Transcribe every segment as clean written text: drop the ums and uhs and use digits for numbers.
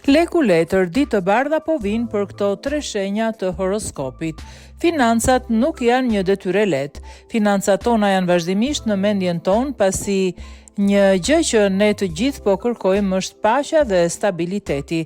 Leku letër, ditë të bardha po vinë për këto 3 shenja të horoskopit. Financat nuk janë një detyrë lehtë. Financat tona janë vazhdimisht në mendjen tonë, pasi një gjë që ne të gjithë po kërkojmë është paqja dhe stabiliteti.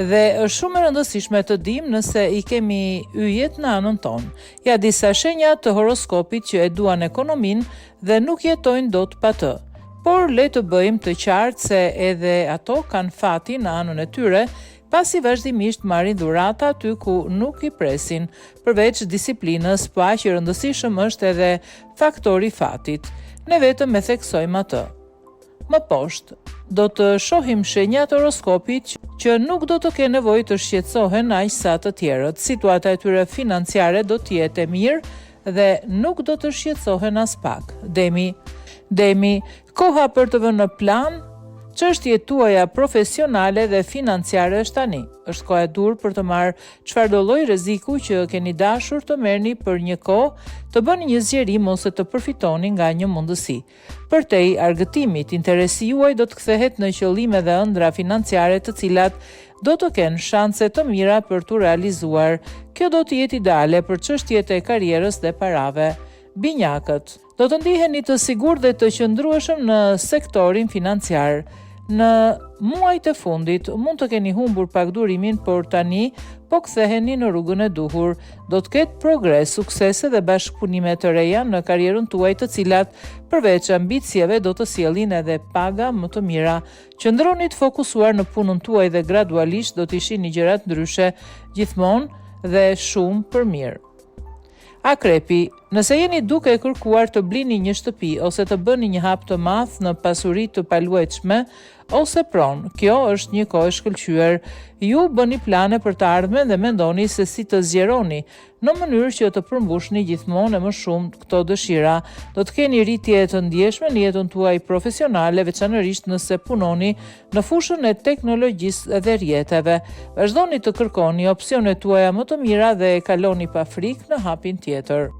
Dhe është shumë e rëndësishme të dimë nëse i kemi yjet në anën tonë. Ja disa shenja të horoskopit që e duan ekonominë dhe nuk jetojnë dot pa të. Por le të bëjmë të qartë se edhe ato kanë fati në anën e tyre, pasi vazhdimisht marrin dhurata aty ku nuk i presin. Përveç disiplinës, pa që rëndësishëm është edhe faktori fatit. Ne vetëm e theksojmë atë. Më poshtë, do të shohim shenjat horoskopit që nuk do të kenë nevojë të shqetësohen aq sa të tjerët. Situata e tyre financiare do të jetë e mirë dhe nuk do të shqetësohen as pak. Demi, koha për të vënë në plan çështjet tuaja profesionale dhe financiare është tani. Është koha e dur për të marrë çfarëdo lloj rreziku që keni dashur të merrni për një kohë, të bëni një zgjerim ose të përfitoni nga një mundësi. Përtej argëtimit, interesi juaj do të kthehet në qëllime dhe ëndra financiare të cilat do të kenë shanse të mira për t'u realizuar. Kjo do të jetë ideale për çështjet e karrierës dhe parave. Binjakët, do të ndiheni të sigurt dhe të qëndrueshëm në sektorin financiar. Në muajt e fundit mund të keni humbur pak durimin, por tani po ktheheni në rrugën e duhur. Do të ketë progres, suksese dhe bashkëpunime të reja në karrierën tuaj, të cilat përveç ambicieve do të sjellin edhe paga më të mira. Qëndroni të fokusuar në punën tuaj dhe gradualisht do të shihni gjërat ndryshe, gjithmonë dhe shumë për mirë. Akrepi, nëse jeni duke kërkuar të blini një shtëpi ose të bëni një hap të madh në pasuri të paluajtshme ose pronë, kjo është një kohë e shkëlqyer. Ju bëni plane për të ardhmen dhe mendoni se si të zgjeroni në mënyrë që të përmbushni gjithmonë e më shumë këto dëshira. Do të keni rritje të ndjeshme në jetën tuaj profesionale, veçanërisht nëse punoni në fushën e teknologjisë dhe rrjeteve. Vazhdoni të kërkoni opsionet tuaja më të mira dhe kaloni pa frikë në hapin tjetër.